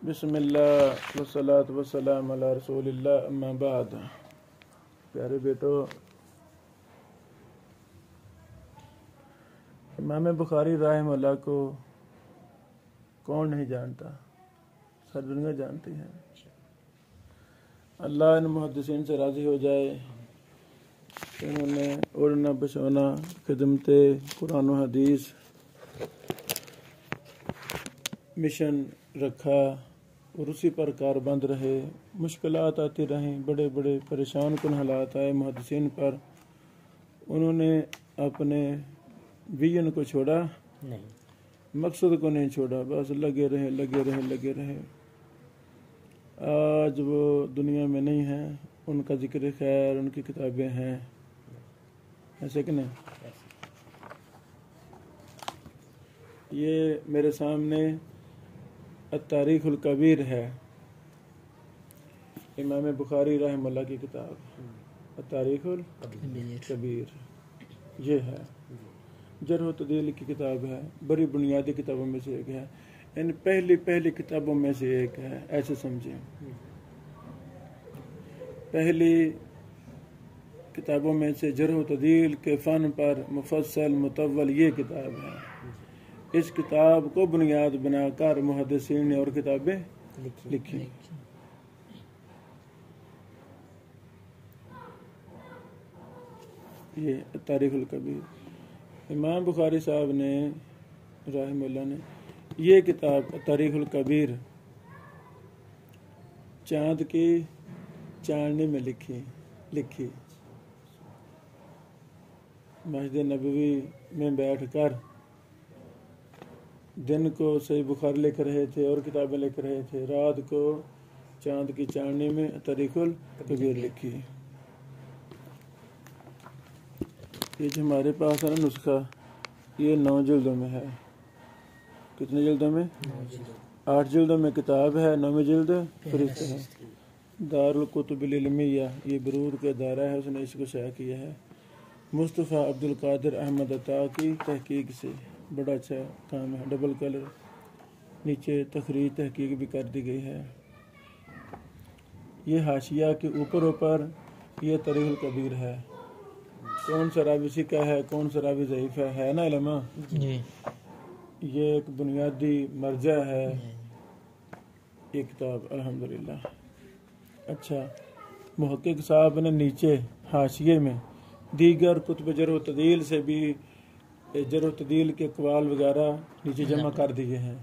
بسم اللہ والصلاۃ والسلام علی رسول اللہ اما بعد۔ پیارے بیٹو، امام بخاری رحمہ اللہ کو کون نہیں جانتا؟ ساری دنیا جانتی ہے۔ اللہ ان محدثین سے راضی ہو جائے، انہوں نے اڑنا بچونا خدمت قرآن و حدیث مشن رکھا اور اسی پر کاربند رہے۔ مشکلات آتی رہیں، بڑے بڑے پریشان کن حالات آئے محدثین پر، انہوں نے اپنے ویژن کو چھوڑا نہیں، مقصد کو نہیں چھوڑا، بس لگے رہے۔ آج وہ دنیا میں نہیں ہیں، ان کا ذکر خیر، ان کی کتابیں ہیں، ایسے کہ نہیں؟ یہ میرے سامنے التاریخ الکبیر ہے، امام بخاری رحمہ اللہ کی کتاب التاریخ الکبیر یہ ہے، جرح و تعدیل کی کتاب ہے، بڑی بنیادی کتابوں میں سے ایک ہے، یعنی پہلی کتابوں میں سے ایک ہے، ایسے سمجھیں۔ پہلی کتابوں میں سے جرح و تعدیل کے فن پر مفصل مطول یہ کتاب ہے۔ اس کتاب کو بنیاد بنا کر محدثین نے اور کتابیں لکھی۔ یہ تاریخ الکبیر، امام بخاری صاحب نے رحمہ اللہ نے یہ کتاب تاریخ الکبیر چاند کی چاندنی میں لکھی، مسجد نبوی میں بیٹھ کر دن کو صحیح بخاری لکھ رہے تھے اور کتابیں لکھ رہے تھے، رات کو چاند کی چاندنی میں تاریخ الکبیر لکھی۔ یہ جو ہمارے پاس ہے نا نسخہ، یہ 9 جلدوں میں ہے۔ کتنے جلدوں میں؟ 8 جلدوں میں کتاب ہے، 9ویں جلد فہرست ہے۔ دارالکتب العلمیہ یہ برود کا ادارہ ہے، اس نے اس کو شائع کیا ہے مصطفیٰ عبد القادر احمد عطا کی تحقیق سے۔ بڑا اچھا کام ہے، ڈبل کلر، نیچے تخریج تحقیق بھی کر دی گئی ہے۔ یہ حاشیہ کے اوپر یہ تاریخ الکبیر ہے، کون سا راوی ثقہ ہے، کون سا راوی ضعیف ہے نا علماء؟ یہ ایک بنیادی مرجع ہے یہ کتاب، الحمدللہ۔ اچھا، محقق صاحب نے نیچے حاشیے میں دیگر کتب جرح و تعدیل سے بھی جرح و تعدیل کے اقوال وغیرہ نیچے جمع کر دیے ہیں،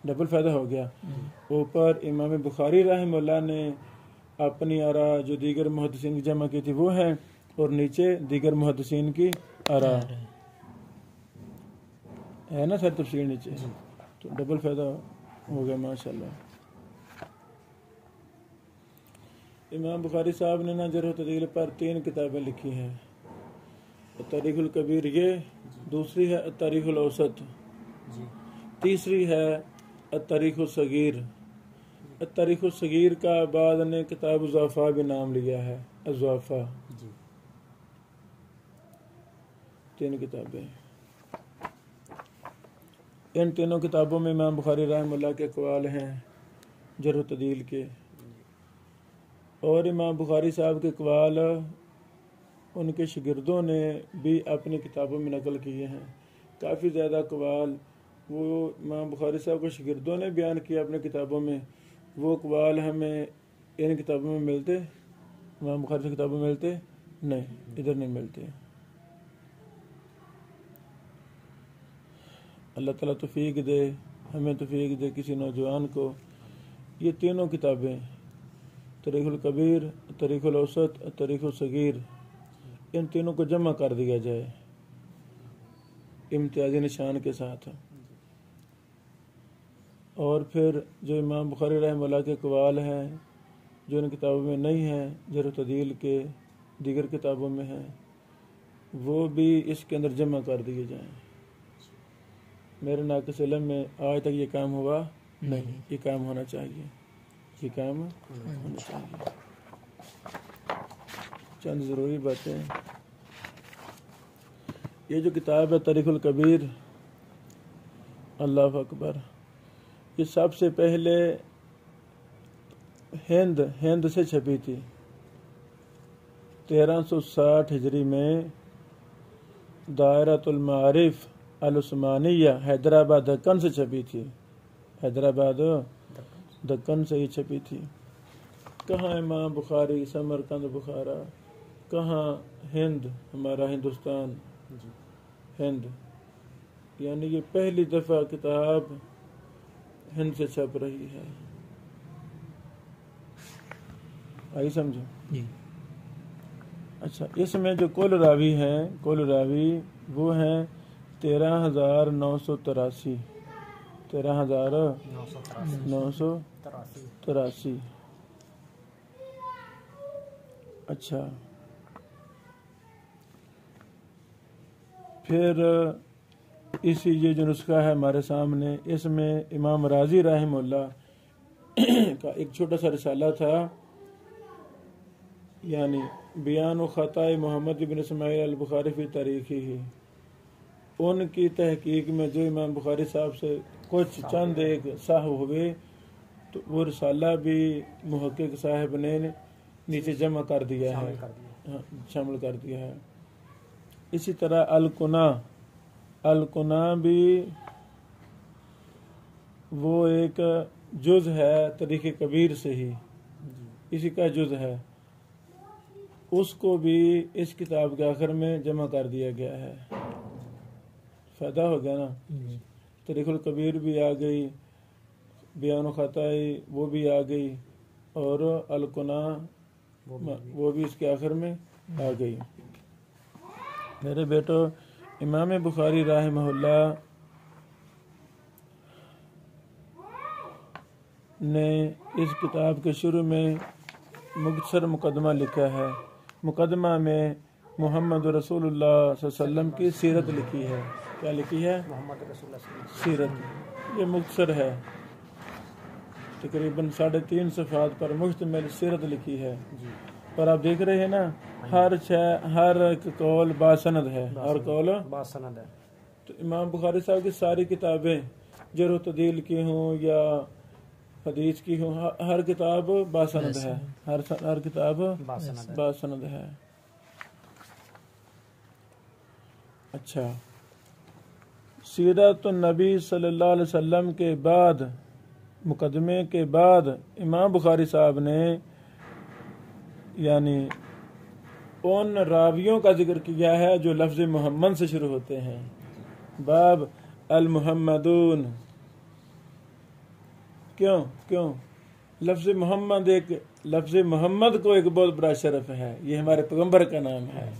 ڈبل فائدہ ہو گیا۔ اوپر امام بخاری رحمہ اللہ نے اپنی آراء جو دیگر محدثین کی جمع کی تھی وہ ہے، اور نیچے دیگر محدثین کی آراء ہے نا، سر تفصیل نیچے، تو ڈبل فائدہ ہو گیا ماشاءاللہ۔ امام بخاری صاحب نے نا جرح و تعدیل پر 3 کتابیں لکھی ہیں، تاریخ الکبیر یہ، دوسری ہے تاریخ الاوسط، تیسری ہے تاریخ الصغیر۔ تاریخ الصغیر کا بعد نے کتاب الضعفاء بھی نام لیا ہے، الضعفاء 3 کتابیں۔ ان تینوں کتابوں میں امام بخاری رحمہ اللہ کے اقوال ہیں جرح و تعدیل کے، اور امام بخاری صاحب کے اقوال ان کے شاگردوں نے بھی اپنی کتابوں میں نقل کیے ہیں۔ کافی زیادہ اقوال وہ امام بخاری صاحب کے شاگردوں نے بیان کیا اپنی کتابوں میں، وہ اقوال ہمیں ان کتابوں میں ملتے، امام بخاری سے کتابوں میں ملتے نہیں، ادھر نہیں ملتے۔ اللہ تعالیٰ توفیق دے، ہمیں توفیق دے کسی نوجوان کو یہ تینوں کتابیں تاریخ الکبیر، تاریخ الاوسط، تاریخ الصغیر، ان تینوں کو جمع کر دیا جائے امتیازی نشان کے ساتھ۔ اور پھر جو امام بخاری رحمہ اللہ کے اقوال ہیں جو ان کتابوں میں نہیں ہیں، جرح و تعدیل کے دیگر کتابوں میں ہیں، وہ بھی اس کے اندر جمع کر دیے جائیں۔ میرے ناقص علم میں آج تک یہ کام ہوا نہیں، یہ کام ہونا چاہیے، یہ کام ہونا چاہیے۔ چند ضروری باتیں، یہ جو کتاب ہے تاریخ الکبیر، اللہ اکبر، یہ سب سے پہلے ہند سے چھپی تھی 1360 ہجری میں دائرۃ المعارف العثمانیہ حیدرآباد دکن سے چھپی تھی، حیدرآباد دکن سے ہی چھپی تھی۔ کہاں امام بخاری سمرقند بخارا، کہاں ہند ہمارا ہندوستان ہند، یعنی یہ پہلی دفعہ کتاب ہند سے چھپ رہی ہے۔ آئی سمجھو؟ اچھا، اس میں جو کل راوی وہ ہیں 13,983 13,983۔ اچھا، پھر اسی یہ جو نسخہ ہے ہمارے سامنے، اس میں امام رازی رحمہ اللہ کا ایک چھوٹا سا رسالہ تھا، یعنی بیان و خطائے محمد بن اسماعیل البخاری فی تاریخی ہی، ان کی تحقیق میں جو امام بخاری صاحب سے کچھ چند ایک سہو ہوئے تو وہ رسالہ بھی محقق صاحب نے نیچے جمع کر دیا ہے، شامل کر دیا ہے۔ اسی طرح الکنا بھی وہ ایک جز ہے تاریخ کبیر سے ہی، اسی کا جز ہے، اس کو بھی اس کتاب کے آخر میں جمع کر دیا گیا ہے۔ فائدہ ہو گیا نا، تاریخ الکبیر بھی آ گئی، بیان و خطائی وہ بھی آ گئی، اور الکنا وہ بھی اس کے آخر میں آ گئی۔ میرے بیٹو، امام بخاری رحمہ اللہ نے اس کتاب کے شروع میں مختصر مقدمہ لکھا ہے۔ مقدمہ میں محمد رسول اللہ صلی اللہ علیہ وسلم کی سیرت لکھی ہے۔ کیا لکھی ہے؟ محمد رسول اللہ سیرت۔ یہ مختصر ہے، تقریباً 3.5 صفحات پر مشتمل سیرت لکھی ہے۔ پر آپ دیکھ رہے ہیں نا، ہر ایک قول باسند ہے، ہر قول باسند ہے۔ تو امام بخاری صاحب کی ساری کتابیں جرح و تعدیل کی ہوں یا حدیث کی ہوں، ہر کتاب باسند ہے، ہر کتاب باسند ہے۔ اچھا، سیرت النبی صلی اللہ علیہ وسلم کے بعد، مقدمے کے بعد امام بخاری صاحب نے یعنی ان راویوں کا ذکر کیا ہے جو لفظ محمد سے شروع ہوتے ہیں۔ باب المحمدون، کیوں لفظ محمد کو ایک بہت بڑا شرف ہے، یہ ہمارے پیغمبر کا نام ہے،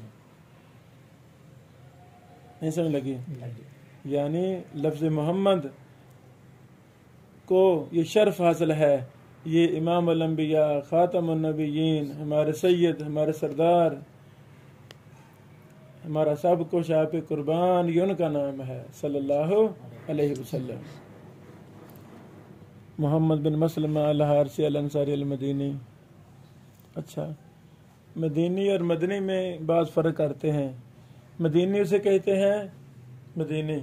نہیں سمجھ لگی؟ یعنی لفظ محمد کو یہ شرف حاصل ہے، یہ امام الانبیاء خاتم النبیین، ہمارے سید، ہمارے سردار، ہمارا سب کو شاہ پہ قربان، یہ ان کا نام ہے صلی اللہ علیہ وسلم۔ محمد بن مسلمہ الحارثی الانصاری المدینی۔ اچھا، مدینی اور مدنی میں بعض فرق کرتے ہیں۔ مدینی اسے کہتے ہیں، مدینی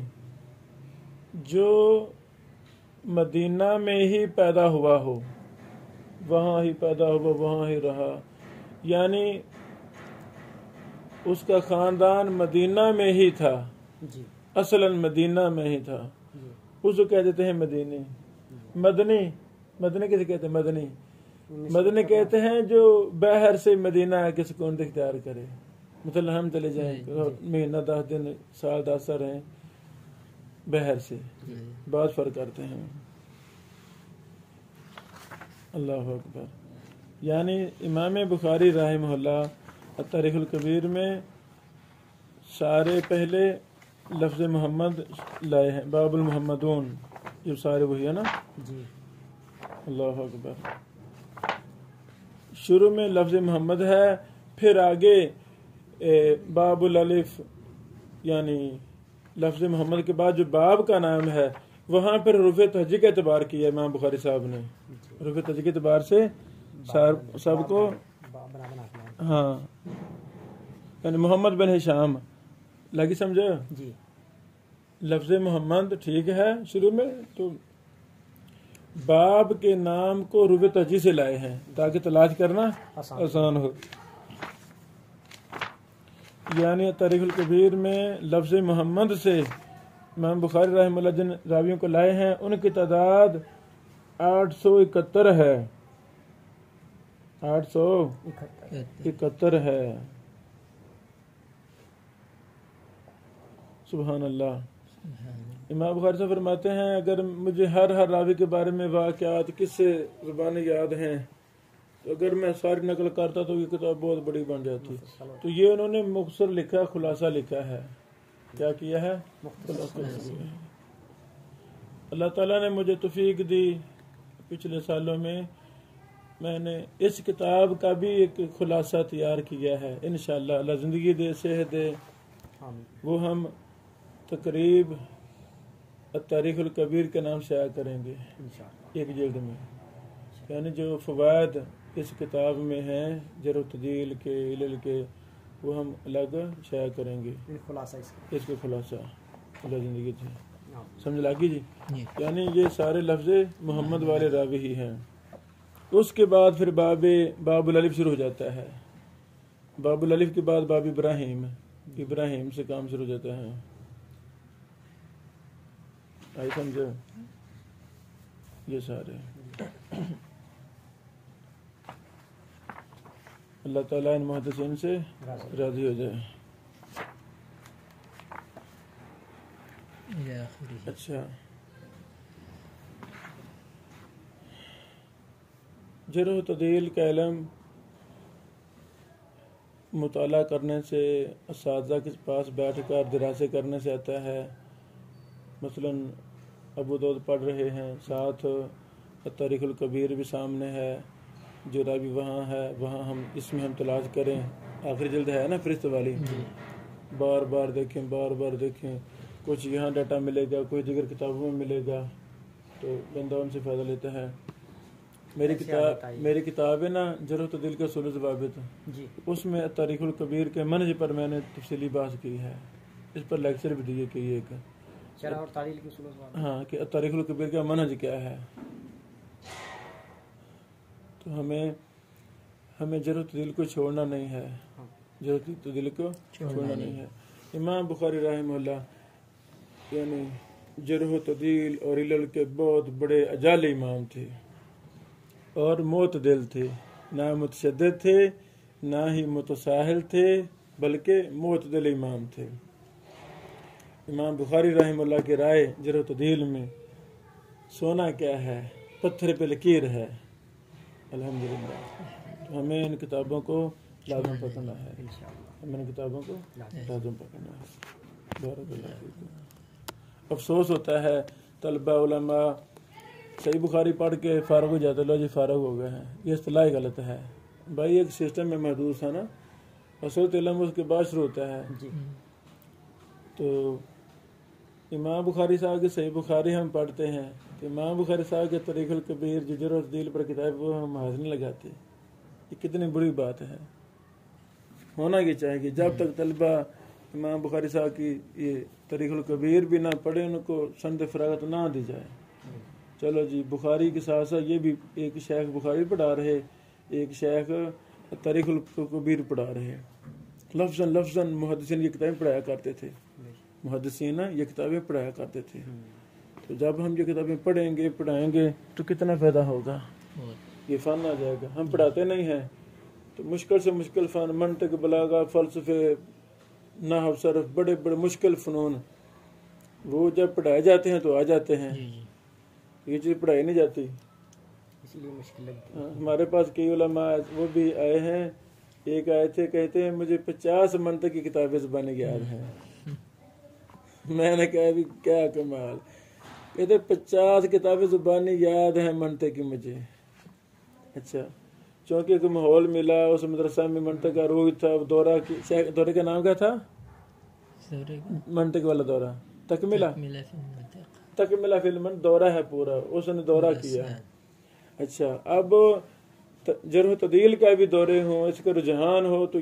جو مدینہ میں ہی پیدا ہوا ہو، وہاں ہی پیدا ہوا، وہاں ہی رہا، یعنی اس کا خاندان مدینہ میں ہی تھا، اصلاً مدینہ میں ہی تھا، اس کو کہہ دیتے ہیں مدینی۔ مدنی کسے کہتے ہیں؟ مدنی کہتے ہیں جو باہر سے مدینہ کے سکون اختیار کرے، مثلا ہم چلے جائیں مہینہ 10 دن سال 10 سال رہیں باہر سے، بعض فرق کرتے ہیں۔ اللہ اکبر۔ یعنی امام بخاری رحمہ اللہ تاریخ الکبیر میں سارے پہلے لفظ محمد لائے ہیں، باب المحمدون، یہ سارے وہی ہے نا جی۔ اللہ اکبر۔ شروع میں لفظ محمد ہے، پھر آگے باب الالف، یعنی لفظ محمد کے بعد جو باب کا نام ہے وہاں پر حروف تہجی کا اعتبار کیا امام بخاری صاحب نے، حروف تہجی کے اعتبار سے سب کو، ہاں، یعنی محمد بن ہشام لگی سمجھو جی۔ لفظ محمد ٹھیک ہے شروع میں، تو باب کے نام کو روح تجی سے لائے ہیں تاکہ تلاش کرنا آسان ہو. یعنی تاریخ الکبیر میں لفظ محمد سے امام بخاری رحمہ اللہ جن راویوں کو لائے ہیں ان کی تعداد 871 ہے. 871 ہے. سبحان اللہ. امام بخاری سے فرماتے ہیں اگر مجھے ہر راوی کے بارے میں واقعات کس سے زبانیں یاد ہیں تو اگر میں ساری نقل کرتا تو یہ کتاب بہت بڑی بن جاتی. تو یہ انہوں نے مختصر لکھا، خلاصہ لکھا ہے. کیا کیا ہے؟ اللہ تعالیٰ نے مجھے توفیق دی پچھلے سالوں میں نے اس کتاب کا بھی ایک خلاصہ تیار کیا ہے. انشاءاللہ اللہ زندگی دے، صحت دے، وہ ہم تقریب التاریخ الکبیر کے نام شائع کریں گے ایک جلد میں. یعنی جو فوائد اس کتاب میں ہیں جرح و تعدیل کے، علل کے، وہ ہم الگ شائع کریں گے. اس کے خلاصہ اللہ زندگی تھی. سمجھ لگی جی؟ یعنی یہ سارے لفظ محمد والے راوی ہی ہیں. اس کے بعد پھر باب الالف شروع ہو جاتا ہے. باب الالف کے بعد باب ابراہیم سے کام شروع ہو جاتا ہے. آئی سمجھو؟ یہ سارے اللہ تعالیٰ ان محدثین سے راضی ہو جائے. اچھا، جرح و تعدیل کا علم مطالعہ کرنے سے، اساتذہ کے پاس بیٹھ کر دراسے کرنے سے آتا ہے. مثلا ابو داؤد پڑھ رہے ہیں، ساتھ تاریخ الکبیر بھی سامنے ہے، جو راوی وہاں ہے وہاں ہم اس میں ہم تلاش کریں. آخری جلد ہے نا فرست والی، بار بار دیکھیں. کچھ یہاں ڈیٹا ملے گا، کچھ دیگر کتابوں میں ملے گا، تو بندہ ان سے فائدہ لیتا ہے. میری کتاب ہے نا جرح و تعدیل کا اصول و ضوابط، اس میں تاریخ الکبیر کے منہج پر میں نے تفصیلی بحث کی ہے. اس پر لیکچر بھی دیے کہ ایک ہاں کہ تاریخ الکبیر کا منہج کیا ہے. تو ہمیں جرح و تعدیل کو چھوڑنا نہیں ہے. جرح و تعدیل کو چھوڑنا نہیں ہے. امام بخاری رحمہ اللہ یعنی جرح و تعدیل اور علل کے بہت بڑے اجالے امام تھے اور معتدل تھے. نہ متشدد تھے نہ ہی متساہل تھے، بلکہ معتدل امام تھے. امام بخاری رحمہ اللہ کی رائے جرح و تعدیل میں سونا کیا ہے، پتھر پہ لکیر ہے. الحمدللہ. تو ہمیں ان کتابوں کو لازم پکڑنا ہے. بارک اللہ فیکم. افسوس ہوتا ہے طلبہ علماء صحیح بخاری پڑھ کے فارغ ہو جاتے، لو جی فارغ ہو گئے ہیں. یہ اصطلاح غلط ہے بھائی. ایک سسٹم میں محدود ہے نا، اصول علم اس کے بعد شروع ہوتا ہے. تو امام بخاری صاحب کے صحیح بخاری ہم پڑھتے ہیں، تو امام بخاری صاحب کے تاریخ الکبیر جو جرح و تعدیل پر کتاب وہ ہم حاضر نہیں لگاتے. یہ کتنی بری بات ہے. ہونا یہ چاہیے جب تک طلبہ امام بخاری صاحب کی یہ تاریخ الکبیر بھی نہ پڑھے، ان کو سند فراغت نہ دی جائے. چلو جی بخاری کے ساتھ ساتھ یہ بھی ایک شیخ بخاری پڑھا رہے، ایک شیخ تاریخ الکبیر پڑھا رہے. لفظاً محدثین یہ کتابیں پڑھایا کرتے تھے. محدثین یہ کتابیں پڑھایا کرتے تھے. تو جب ہم یہ کتابیں پڑھائیں گے تو کتنا فائدہ ہوگا. یہ فن آ جائے گا. ہم پڑھاتے نہیں ہیں تو مشکل سے مشکل فن، منطق، بلاغہ، فلسفے، نحو، صرف، بڑے بڑے مشکل فنون وہ جب پڑھائے جاتے ہیں تو آ جاتے ہیں. یہ چیز پڑھائی نہیں جاتی، اس لیے مشکل لگتی ہے. ہمارے پاس کئی علماء وہ بھی آئے ہیں. ایک آئے تھے کہتے ہیں مجھے 50 منطق کی کتابیں زبانی یاد ہیں. میں نے کہا بھی کیا کمال. کہتے 50 کتابیں زبانی یاد ہیں منطق کی مجھے. اچھا، چونکہ ایک ماحول ملا اس مدرسہ میں منطق کا روح تھا. دورے کا نام کیا تھا؟ منطق والا دورہ، تکملہ فی المنطق دورہ ہے پورا، اس نے دورہ کیا. اچھا، اب جرح و تعدیل کا بھی دورے ہوں، اس کا رجحان ہو تو